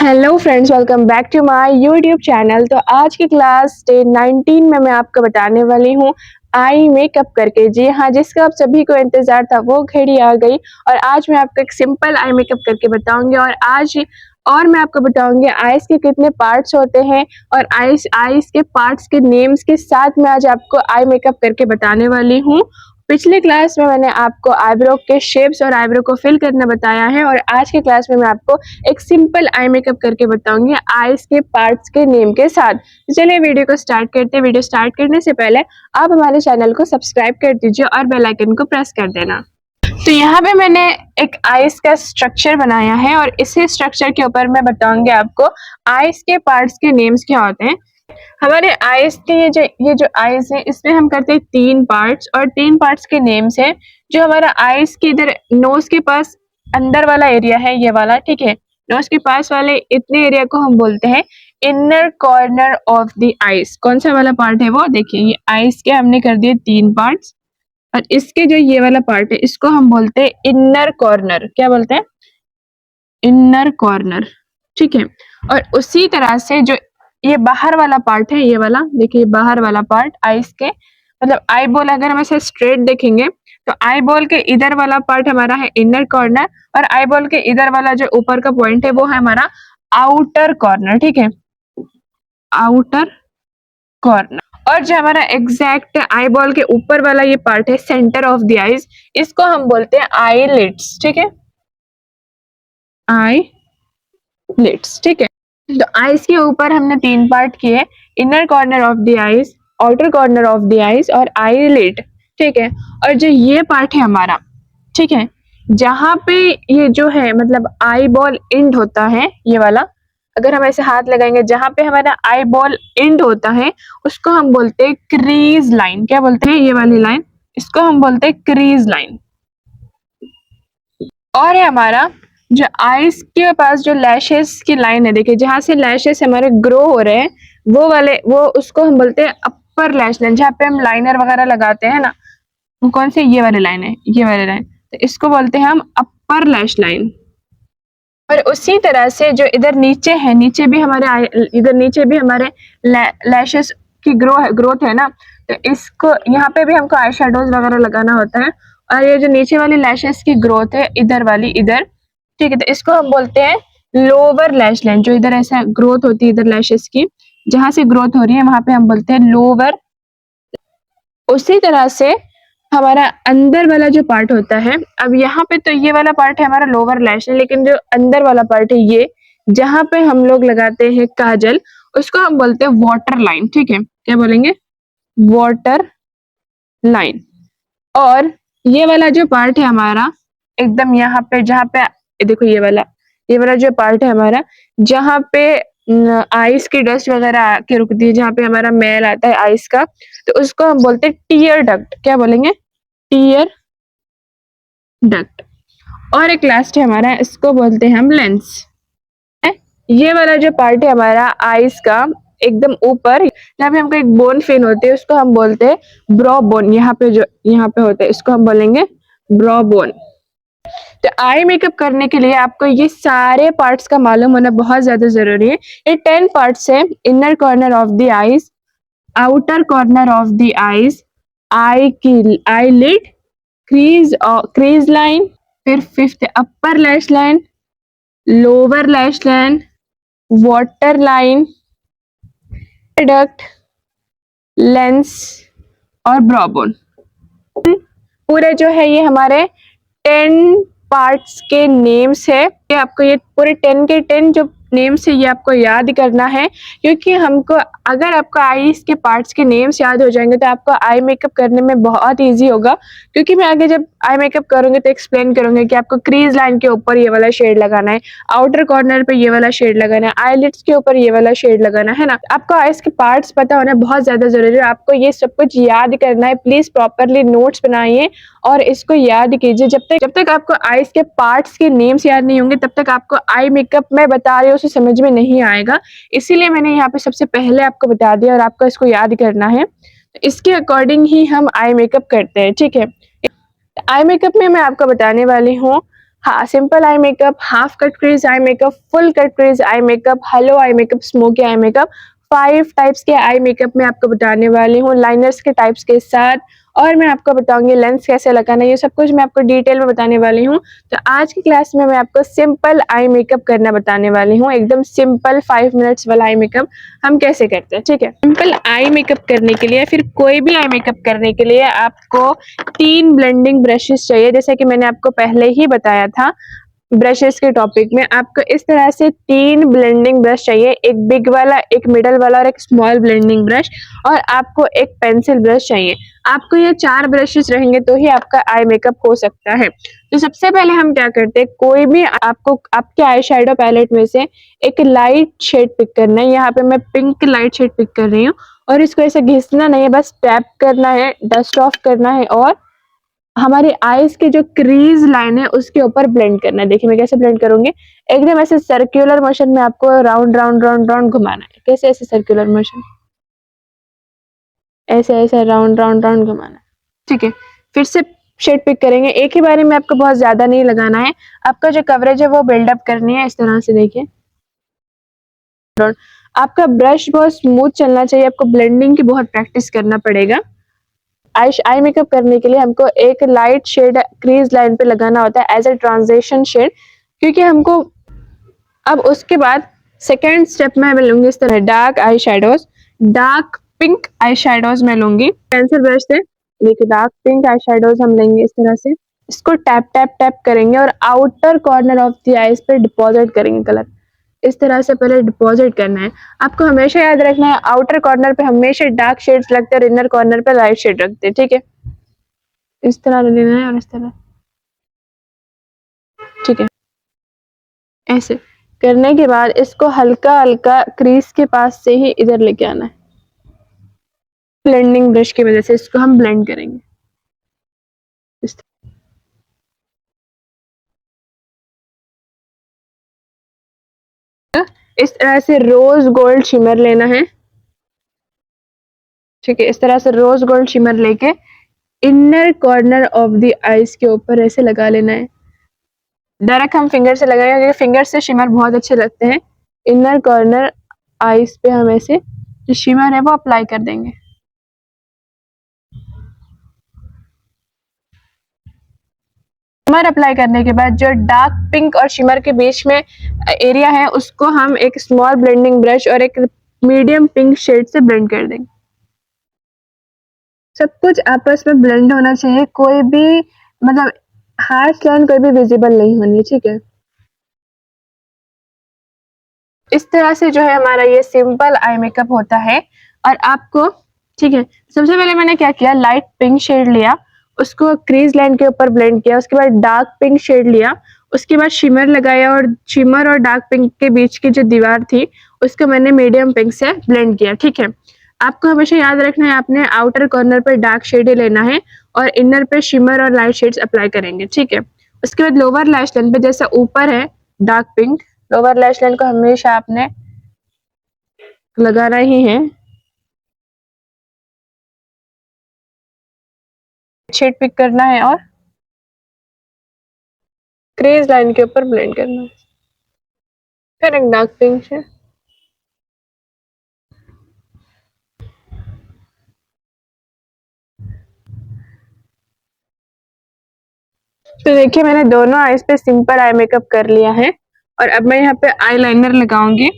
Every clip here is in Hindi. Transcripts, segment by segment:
Hello friends, welcome back to my YouTube channel. तो आज की क्लास डे 19 में मैं आपको बताने वाली हूँ आई मेकअप करके। जी हाँ, जिसका आप सभी को इंतजार था वो घड़ी आ गई और आज मैं आपको एक सिंपल आई मेकअप करके बताऊंगी। और मैं आपको बताऊंगी आईज के कितने पार्ट्स होते हैं और आईज के पार्ट्स के नेम्स के साथ मैं आज आपको आई मेकअप करके बताने वाली हूँ। पिछले क्लास में मैंने आपको आईब्रो के शेप्स और आईब्रो को फिल करना बताया है और आज के क्लास में मैं आपको एक सिंपल आई मेकअप करके बताऊंगी आईज के पार्ट्स के नेम के साथ। तो चलिए वीडियो को स्टार्ट करते हैं। वीडियो स्टार्ट करने से पहले आप हमारे चैनल को सब्सक्राइब कर दीजिए और बेल आइकन को प्रेस कर देना। तो यहाँ पे मैंने एक आईज का स्ट्रक्चर बनाया है और इसी स्ट्रक्चर के ऊपर मैं बताऊंगी आपको आईज के पार्ट्स के नेम्स क्या होते हैं। हमारे आईज के ये जो आईज है इसमें हम करते हैं 3 पार्ट्स और 3 पार्ट्स के नेम्स है। जो हमारा आईज के इधर नोज के पास अंदर वाला एरिया है ये वाला, ठीक है। नोज के पास वाले इतने एरिया को हम बोलते हैं inner corner of the eyes. कौन सा वाला पार्ट है वो देखिए, ये आईज के हमने कर दिए 3 पार्ट्स और इसके जो ये वाला पार्ट है इसको हम बोलते हैं इनर कॉर्नर। क्या बोलते हैं? इनर कॉर्नर, ठीक है। और उसी तरह से जो ये बाहर वाला पार्ट है, ये वाला देखिए, बाहर वाला पार्ट आईज के मतलब आई बॉल, अगर हम ऐसे स्ट्रेट देखेंगे तो आई बॉल के इधर वाला पार्ट हमारा है इनर कॉर्नर और आई बॉल के इधर वाला जो ऊपर का पॉइंट है वो है हमारा आउटर कॉर्नर, ठीक है, आउटर कॉर्नर। और जो हमारा एग्जैक्ट आई बॉल के ऊपर वाला ये पार्ट है सेंटर ऑफ द आईज, इसको हम बोलते हैं आई लिड्स, ठीक है, आई लिड्स, ठीक है। तो आईज के ऊपर हमने 3 पार्ट किए, inner corner of the eyes, outer corner of the eyes और आई लिड, ठीक है। और जो ये पार्ट है हमारा, ठीक है, जहां पे ये जो है मतलब आई बॉल एंड होता है, ये वाला अगर हम ऐसे हाथ लगाएंगे जहां पे हमारा आई बॉल एंड होता है उसको हम बोलते हैं क्रीज लाइन। क्या बोलते हैं? ये वाली लाइन, इसको हम बोलते हैं क्रीज लाइन। और है हमारा जो आईज के पास जो लैशेस की लाइन है, देखिए जहां से लैशेस हमारे ग्रो हो रहे हैं वो वाले, वो उसको हम बोलते हैं अपर लैश लाइन। जहाँ पे हम लाइनर वगैरह लगाते हैं ना, वो कौन सी? ये वाली लाइन है, ये वाली लाइन, तो इसको बोलते हैं हम अपर लैश लाइन। और उसी तरह से जो इधर नीचे है, नीचे भी हमारे इधर नीचे भी हमारे लैशेस की ग्रोथ है ना, तो इसको यहाँ पे भी हमको आई शेडोज वगैरह लगाना होता है। और ये जो नीचे वाली लैशेस की ग्रोथ है इधर वाली, इधर, ठीक है, तो इसको हम बोलते हैं लोअर लैश लाइन। जो इधर ऐसा ग्रोथ होती है इधर लैशेस की, जहां से ग्रोथ हो रही है वहां पे हम बोलते हैं लोअर। उसी तरह से हमारा अंदर वाला जो पार्ट होता है, अब यहाँ पे तो ये वाला पार्ट है हमारा लोअर लैश लाइन, लेकिन जो अंदर वाला पार्ट है ये, जहां पे हम लोग लगाते हैं काजल, उसको हम बोलते हैं वाटर लाइन, ठीक है। क्या बोलेंगे? Water line. और ये वाला जो पार्ट है हमारा एकदम यहाँ पे, जहाँ पे देखो ये वाला जो पार्ट है हमारा, जहाँ पे आइस की डस्ट वगैरह आके रुकती है, जहाँ पे हमारा मैल आता है आइस का, तो उसको हम बोलते हैं टीयर डक्ट। क्या बोलेंगे? Tear duct. और एक लास्ट है हमारा, इसको बोलते हैं हम लेंस। ये वाला जो पार्ट है हमारा आइस का एकदम ऊपर, जहाँ पे हमको एक बोन फिन होती है, उसको हम बोलते हैं ब्रो बोन। यहाँ पे होता है, इसको हम बोलेंगे ब्रो बोन। तो आई मेकअप करने के लिए आपको ये सारे पार्ट्स का मालूम होना बहुत ज्यादा जरूरी है। ये 10 पार्ट्स है, inner corner of the eyes, outer corner of the eyes, eyelid, crease line, फिर 5th upper lash line, lower lash line, water line, duct, lens और ब्रो बोन। पूरे जो है ये हमारे 10 पार्ट्स के नेम्स है। ये आपको ये पूरे 10 के 10 जो नेम्स है ये आपको याद करना है, क्योंकि हमको अगर आपको आईज के पार्ट्स के नेम्स याद हो जाएंगे तो आपको आई मेकअप करने में बहुत इजी होगा। क्योंकि मैं आगे जब आई मेकअप करूंगी तो एक्सप्लेन करूंगी कि आपको क्रीज लाइन के ऊपर ये वाला शेड लगाना है, आउटर कॉर्नर पे ये वाला शेड लगाना है, आईलिड्स के ऊपर ये वाला शेड लगाना है ना। आपको आईज के पार्ट्स पता होना बहुत ज्यादा जरूरी है, आपको ये सब कुछ याद करना है। प्लीज प्रॉपरली नोट्स बनाइए और इसको याद कीजिए। जब तक आपको आईज के पार्ट्स के नेम्स याद नहीं होंगे तब तक आपको आई मेकअप मैं बता रही हूँ उसे समझ में नहीं आएगा। इसीलिए मैंने यहाँ पे सबसे पहले आपको बता दिया और आपको इसको याद करना है। तो इसके अकॉर्डिंग ही हम आई मेकअप करते हैं, ठीक है। आई मेकअप में मैं आपको बताने वाली हूँ हाँ, simple eye makeup, half cut crease eye makeup, full cut crease eye makeup, hello eye makeup, smoky eye makeup, 5 types के आई मेकअप मैं आपको बताने वाली हूँ लाइनर्स के टाइप्स के साथ, और मैं आपको बताऊंगी लेंस कैसे लगाना है, ये सब कुछ मैं आपको डिटेल में बताने वाली हूँ। तो आज की क्लास में मैं आपको सिंपल आई मेकअप करना बताने वाली हूँ, एकदम सिंपल 5 मिनट्स वाला आई मेकअप हम कैसे करते हैं, ठीक है। सिंपल आई मेकअप करने के लिए, फिर कोई भी आई मेकअप करने के लिए आपको 3 ब्लेंडिंग ब्रशेस चाहिए, जैसे कि मैंने आपको पहले ही बताया था ब्रशेस के टॉपिक में। आपको इस तरह से 3 ब्लेंडिंग ब्रश चाहिए, एक बिग वाला, एक मिडल वाला और एक स्मॉल ब्लेंडिंग ब्रश, और आपको एक पेंसिल ब्रश चाहिए। आपको ये 4 ब्रशेस रहेंगे तो ही आपका आई मेकअप हो सकता है। तो सबसे पहले हम क्या करते हैं, कोई भी आपको आपके आई शेडो पैलेट में से एक लाइट शेड पिक करना है। यहाँ पे मैं पिंक लाइट शेड पिक कर रही हूँ, और इसको ऐसे घिसना नहीं है, बस टैप करना है, डस्ट ऑफ करना है, और हमारी आईज की जो क्रीज लाइन है उसके ऊपर ब्लेंड करना है। देखिए मैं कैसे ब्लेंड करूंगी, एकदम ऐसे सर्कुलर मोशन में आपको राउंड राउंड राउंड राउंड घुमाना है। कैसे? ऐसे सर्कुलर मोशन, ऐसे ऐसे राउंड राउंड राउंड घुमाना है, ठीक है। फिर से शेड पिक करेंगे, एक ही बारे में आपको बहुत ज्यादा नहीं लगाना है, आपका जो कवरेज है वो बिल्डअप करनी है इस तरह से। देखिए आपका ब्रश बहुत स्मूथ चलना चाहिए, आपको ब्लेंडिंग की बहुत प्रैक्टिस करना पड़ेगा। आई मेकअप करने के लिए हमको एक लाइट शेड क्रीज लाइन पे लगाना होता है एज ए ट्रांजिशन शेड, क्योंकि हमको अब उसके बाद सेकेंड स्टेप में मैं लूंगी इस तरह dark eye shadows, dark pink eye shadows मैं लूंगी पेंसिल ब्रश से। देखिए डार्क पिंक आई शेडोज हम लेंगे इस तरह से, इसको टैप टैप टैप करेंगे और outer corner of the eyes पे डिपॉजिट करेंगे कलर। इस तरह से पहले डिपॉजिट करना है। आपको हमेशा याद रखना है आउटर कॉर्नर पे हमेशा डार्क शेड्स लगते हैं और इनर कॉर्नर पे लाइट शेड रखते हैं, ठीक है। इस तरह लेना है और इस तरह, ठीक है। ऐसे करने के बाद इसको हल्का हल्का क्रीज के पास से ही इधर लेके आना है। ब्लेंडिंग ब्रश की वजह से इसको हम ब्लेंड करेंगे इस इस तरह से रोज गोल्ड शिमर लेना है, ठीक है। इस तरह से रोज गोल्ड शिमर लेके inner corner of the eyes के ऊपर ऐसे लगा लेना है। डायरेक्ट हम फिंगर से लगाएंगे क्योंकि फिंगर से शिमर बहुत अच्छे लगते हैं। इनर कॉर्नर आईज पे हम ऐसे जो शिमर है वो अप्लाई कर देंगे। शिमर अप्लाई करने के बाद जो डार्क पिंक और शिमर के बीच में एरिया है उसको हम एक स्मॉल ब्लेंडिंग ब्रश और एक मीडियम पिंक शेड से ब्लेंड कर देंगे। सब कुछ आपस में ब्लेंड होना चाहिए, कोई भी मतलब हार्श लाइन कोई भी विजिबल नहीं होनी, ठीक है। इस तरह से जो है हमारा ये सिंपल आई मेकअप होता है। और आपको, ठीक है, सबसे पहले मैंने क्या किया, लाइट पिंक शेड लिया, उसको क्रीज लाइन के ऊपर ब्लेंड किया, उसके बाद डार्क पिंक शेड लिया, उसके बाद शिमर लगाया और शिमर और डार्क पिंक के बीच की जो दीवार थी उसको मैंने मीडियम पिंक से ब्लेंड किया, ठीक है। आपको हमेशा याद रखना है आपने आउटर कॉर्नर पर डार्क शेड ही लेना है और इनर पे शिमर और लाइट शेड्स अप्लाई करेंगे, ठीक है। उसके बाद लोअर लैश लाइन पे जैसा ऊपर है dark pink, lower lash line को हमेशा आपने लगाना ही है, शेड पिक करना है और क्रेज लाइन के ऊपर ब्लेंड करना है। फिर एक डार्क पिंक से, तो देखिए मैंने दोनों आईज पे सिंपल आई मेकअप कर लिया है। और अब मैं यहाँ पे आई लाइनर लगाऊंगी।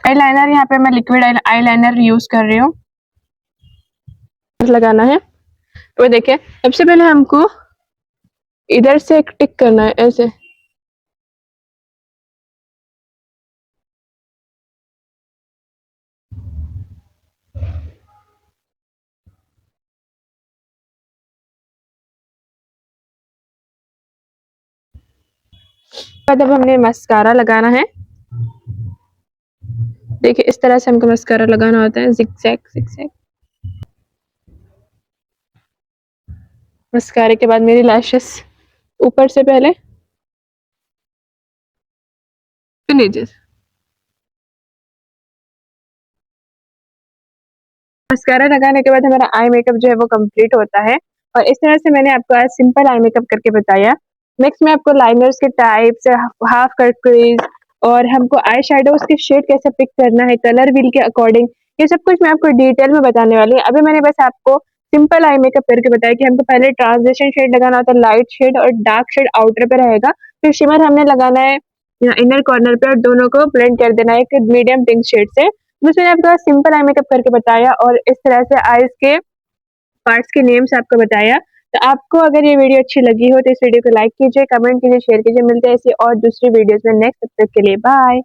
आई लाइनर यहाँ पे मैं लिक्विड आई लाइनर यूज कर रही हूँ, लगाना है। तो देखिए सबसे पहले हमको इधर से एक टिक करना है ऐसे, तब हमने मस्कारा लगाना है। देखिए इस तरह से हमको मस्कारा लगाना होता है, जिगजैग जिगजैग। मस्कारे के बाद मेरी लैशेस ऊपर से पहले फिर नीचे। मस्कारा लगाने के बाद हमारा आई मेकअप जो है वो कंप्लीट होता है। और इस तरह से मैंने आपको आज सिंपल आई मेकअप करके बताया। नेक्स्ट मैं आपको लाइनर्स के टाइप्स, हाफ कट क्रीज और हमको आई शेडोज की शेड कैसे पिक करना है कलर व्हील के अकॉर्डिंग, ये सब कुछ मैं आपको डिटेल में बताने वाली हूँ। अभी मैंने बस आपको सिंपल आई मेकअप करके बताया कि हमको पहले ट्रांजिशन शेड लगाना होता है, लाइट शेड और डार्क शेड आउटर पे रहेगा, फिर शिमर हमने लगाना है इनर कॉर्नर पे और दोनों को ब्लेंड कर देना है एक मीडियम पिंक शेड से। बस मैंने आपको सिंपल आई मेकअप करके बताया और इस तरह से आईज के पार्ट्स के नेम्स आपको बताया। तो आपको अगर ये वीडियो अच्छी लगी हो तो इस वीडियो को लाइक कीजिए, कमेंट कीजिए, शेयर कीजिए। मिलते हैं ऐसी और दूसरी वीडियोस में नेक्स्ट, तब तक के लिए बाय।